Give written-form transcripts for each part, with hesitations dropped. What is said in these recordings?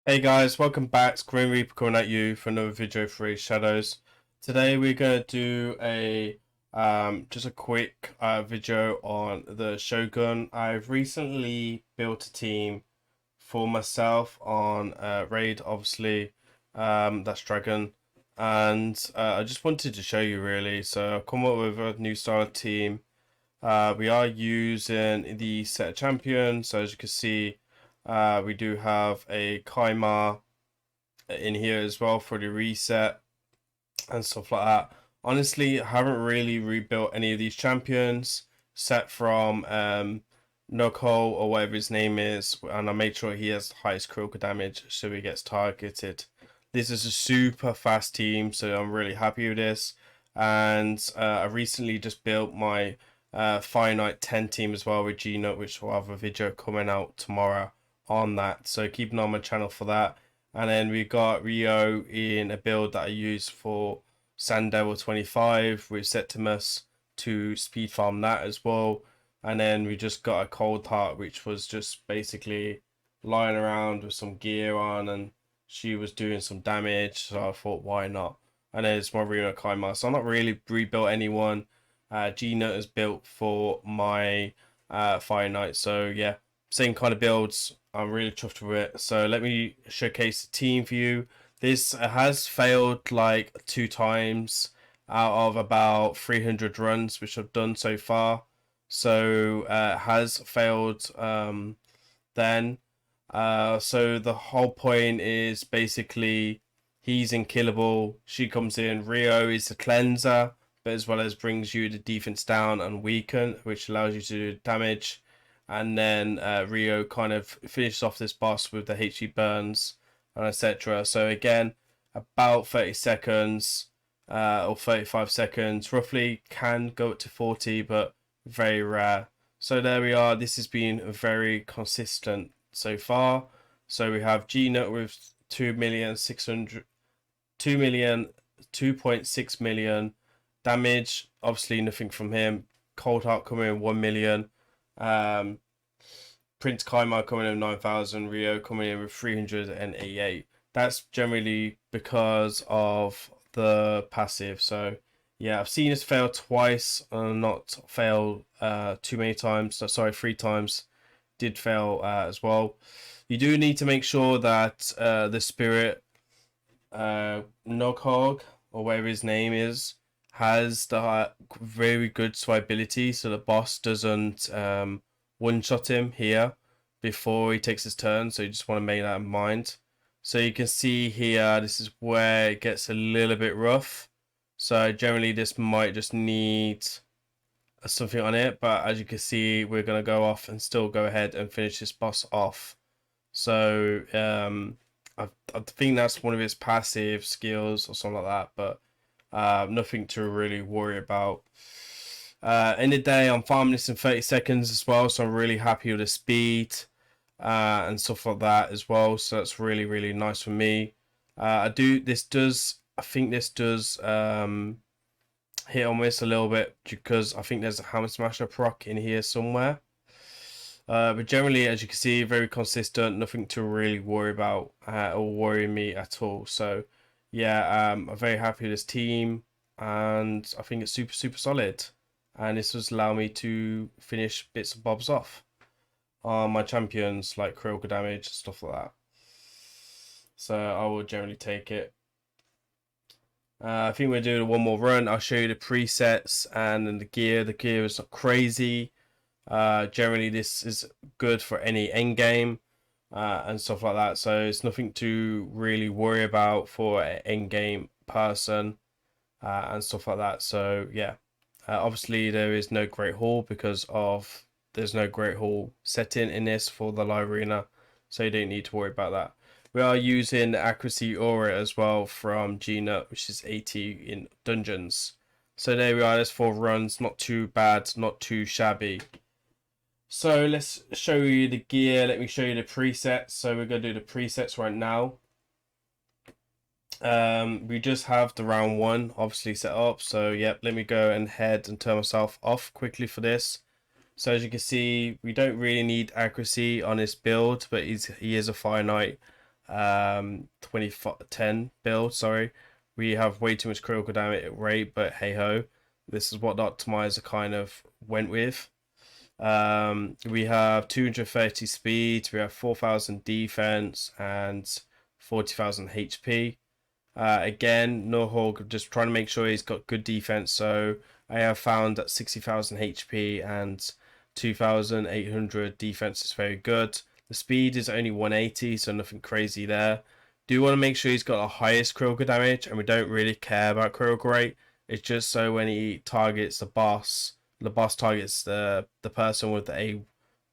Hey guys, welcome back. It's Grim Reaper coming at you for another video for Shadows. Today we're going to do a just a quick video on the Shogun. I've recently built a team for myself on Raid, obviously. That's Dragon, and I just wanted to show you really. So I've come up with a new style team. We are using the set of champions, so as you can see. We do have a Kymar in here as well for the reset and stuff like that. Honestly, I haven't really rebuilt any of these champions set from Noko or whatever his name is, and I made sure he has the highest critical damage so he gets targeted. This is a super fast team, so I'm really happy with this. And I recently just built my finite 10 team as well with G-Note, which will have a video coming out tomorrow on that. So keep an eye on my channel for that. And then we got Riho in a build that I use for Sand Devil 25 with Septimus to speed farm that as well. And then we just got a Cold Heart, which was just basically lying around with some gear on, and she was doing some damage. So I thought, why not? And then it's my Reno Kymar. So I'm not really rebuilt anyone. G-Note is built for my Fire Knight. So yeah, same kind of builds. I'm really chuffed with it. So let me showcase the team for you. This has failed like 2 times out of about 300 runs which I've done so far. So has failed then. So the whole point is basically he's unkillable. She comes in. Riho is the cleanser, but as well as brings you the defense down and weaken, which allows you to do damage. And then Riho kind of finishes off this boss with the HP burns and etc. So again, about 30 seconds or 35 seconds roughly, can go up to 40, but very rare. So there we are. This has been very consistent so far. So we have G-Note with 2.6 million damage. Obviously nothing from him. Cold Heart coming in 1 million. Prince Kymar coming in with 9,000, Riho coming in with 388. That's generally because of the passive. So yeah, I've seen this fail twice, not fail too many times. So, sorry, 3 times did fail as well. You do need to make sure that the spirit Nokhog, or whatever his name is, has the very good swipeability, so the boss doesn't one-shot him here before he takes his turn. So you just want to make that in mind. So you can see here, this is where it gets a little bit rough. So generally this might just need something on it, but as you can see, we're going to go off and still go ahead and finish this boss off. So I think that's one of his passive skills or something like that, but nothing to really worry about. In the day, I'm farming this in 30 seconds as well, so I'm really happy with the speed and stuff like that as well. So that's really, really nice for me. I think this does hit or miss a little bit because I think there's a Hammer Smasher proc in here somewhere. But generally, as you can see, very consistent, nothing to really worry about or worry me at all. So yeah, I'm very happy with this team, and I think it's super, super solid. And this was allow me to finish bits and bobs off on my champions, like critical damage, stuff like that. So I will generally take it. I think we're doing one more run. I'll show you the presets and then the gear. The gear is not crazy. Generally, this is good for any end game and stuff like that. So it's nothing to really worry about for an end game person and stuff like that. So yeah. Obviously, there is no Great Hall because of there's no Great Hall setting in this for the live arena, so you don't need to worry about that. We are using the accuracy aura as well from G-Nut, which is 80 in dungeons. So there we are. There's 4 runs, not too bad, not too shabby. So let's show you the gear. Let me show you the presets. So we're gonna do the presets right now. We just have the round 1 obviously set up, so yep, let me go ahead and turn myself off quickly for this. So as you can see, we don't really need accuracy on this build, but he is a Fire Knight. 10 build, sorry. We have way too much critical damage rate, but hey ho, this is what the optimizer kind of went with. We have 230 speed, we have 4,000 defense, and 40,000 HP. Again, Gnarlhorn, just trying to make sure he's got good defense. So I have found that 60,000 HP and 2,800 defense is very good. The speed is only 180, so nothing crazy there. Do want to make sure he's got the highest critical damage, and we don't really care about critical rate. It's just so when he targets the boss targets the person with the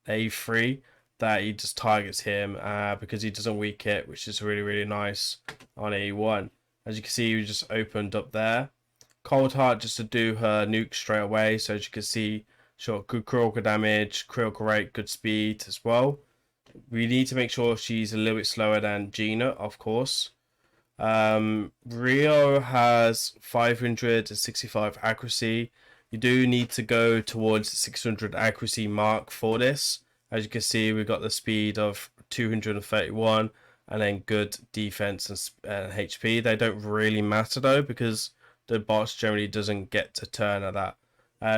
A3, that he just targets him because he doesn't weak it, which is really nice on A1. As you can see, we just opened up there. Cold Heart just to do her nuke straight away. So as you can see, she's got good critical damage, critical rate, good speed as well. We need to make sure she's a little bit slower than Gina, of course. Riho has 565 accuracy. You do need to go towards the 600 accuracy mark for this. As you can see, we've got the speed of 231 and then good defense and HP. They don't really matter though, because the boss generally doesn't get to turn at that.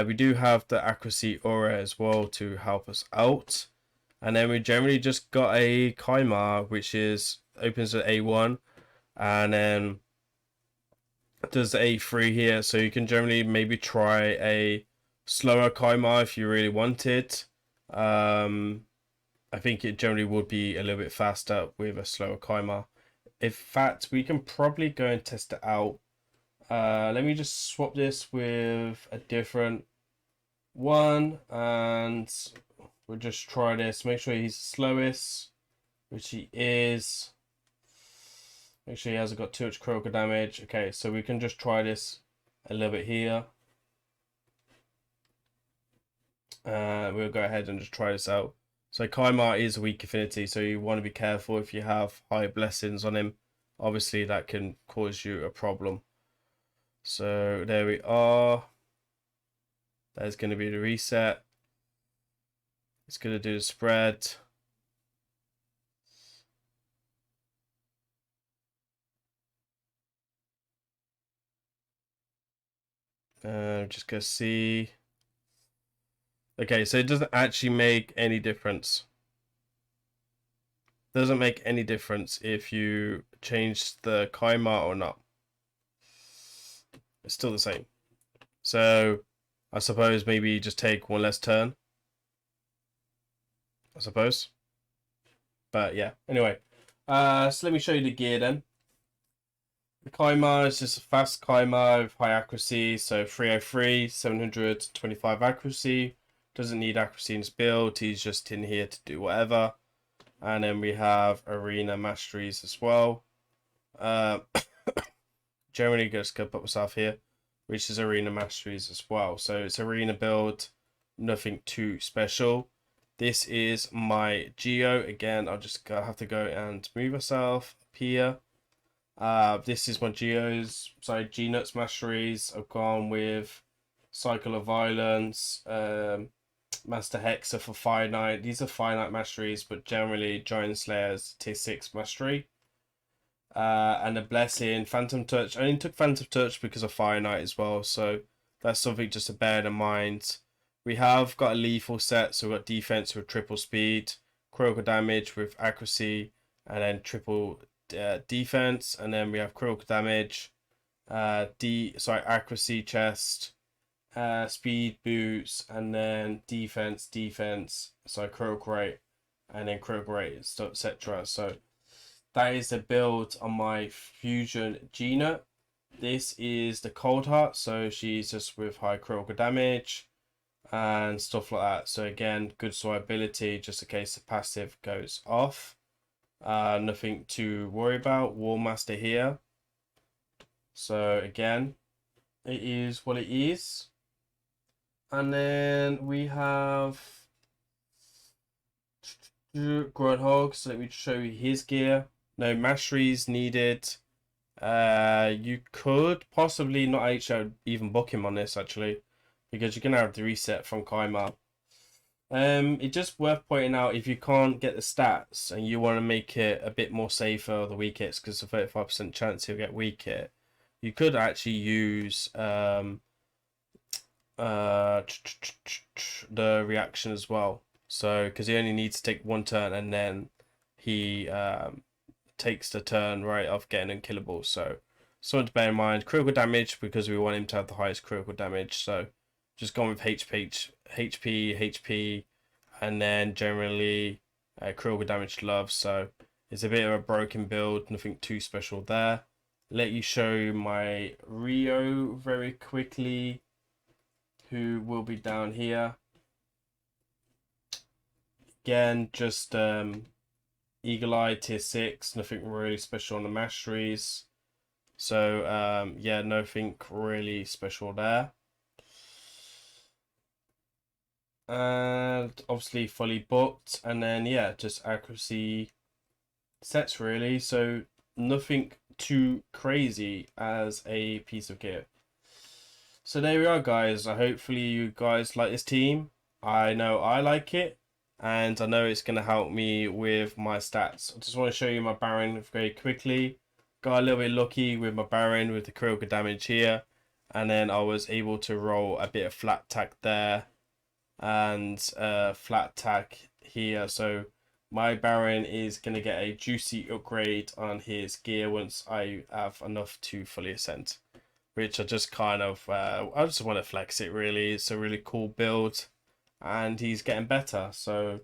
We do have the accuracy aura as well to help us out. And then we generally just got a Kymar, which is opens at A1 and then does the A3 here. So you can generally maybe try a slower Kymar if you really want it. I think it generally would be a little bit faster with a slower Kymar. In fact, we can probably go and test it out. Let me just swap this with a different one, and we'll just try this. Make sure he's the slowest, which he is. Make sure he hasn't got too much critical damage. Okay, so we can just try this a little bit here. We'll go ahead and just try this out. So Kymar is a weak affinity, so you want to be careful if you have high blessings on him. Obviously, that can cause you a problem. So there we are. There's going to be the reset. It's going to do the spread. Just going to see. Okay, so it doesn't actually make any difference. Doesn't make any difference if you change the Kymar or not. It's still the same. So I suppose maybe just take one less turn. I suppose. But yeah, anyway. So let me show you the gear then. The Kymar is just a fast Kymar with high accuracy, so 303, 725 accuracy. Doesn't need accuracy in his build, he's just in here to do whatever. And then we have arena masteries as well. Generally just go put myself here, which is arena masteries as well. So it's arena build, nothing too special. This is my Geo. Again, I'll just have to go and move myself up here. This is my Geo's, sorry, G-Nuts masteries. I've gone with Cycle of Violence, Master Hexer for Fire Knight. These are Fire Knight masteries, but generally Giant Slayer's tier 6 mastery. And a Blessing, Phantom Touch. I only took Phantom Touch because of Fire Knight as well, so that's something just to bear in mind. We have got a lethal set, so we've got defense with triple speed, critical damage with accuracy, and then triple defense, and then we have critical damage, accuracy chest, speed boots, and then defense, critical rate, and then critical rate, etc. So that is the build on my Fusion Gina. This is the Cold Heart, so she's just with high critical damage and stuff like that. So again, good survivability just in case the passive goes off. Nothing to worry about. War Master here. So again, it is what it is. And then we have Groundhog. So let me show you his gear. No masteries needed. You could possibly not actually even book him on this actually, because you're gonna have the reset from Kymar. It's just worth pointing out, if you can't get the stats and you want to make it a bit more safer, the weak hits, because there's a 35% chance you'll get weak hit, you could actually use the reaction as well. So, because he only needs to take one turn and then he takes the turn right of getting unkillable. So, something to bear in mind. Critical damage, because we want him to have the highest critical damage. So, just going with HP, and then generally critical damage gloves. So, it's a bit of a broken build, nothing too special there. Let you show my Riho very quickly, who will be down here. Again, just Eagle Eye tier 6, nothing really special on the masteries. So yeah, nothing really special there. And obviously fully booked, and then yeah, just accuracy sets really. So nothing too crazy as a piece of gear. So there we are, guys. Hopefully you guys like this team. I know I like it, and I know it's going to help me with my stats. I just want to show you my Baron very quickly. Got a little bit lucky with my Baron with the critical damage here, and then I was able to roll a bit of flat tack there and flat tack here. So my Baron is going to get a juicy upgrade on his gear once I have enough to fully ascend, which I just kind of I just want to flex it really. It's a really cool build and he's getting better. So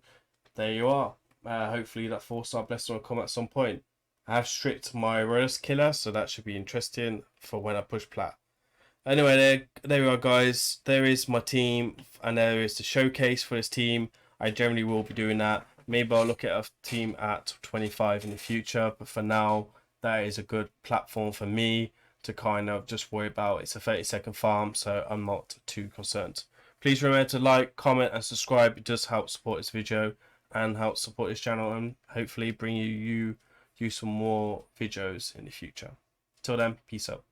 there you are. Hopefully that 4-star blessing will come at some point. I have stripped my Rose Killer, so that should be interesting for when I push plat. Anyway, there we are, guys. There is my team, and there is the showcase for this team. I generally will be doing that. Maybe I'll look at a team at 25 in the future, but for now, that is a good platform for me to kind of just worry about. It's a 30-second farm, so I'm not too concerned. Please remember to like, comment, and subscribe. It does help support this video and help support this channel, and hopefully bring you some more videos in the future. Till then, peace out.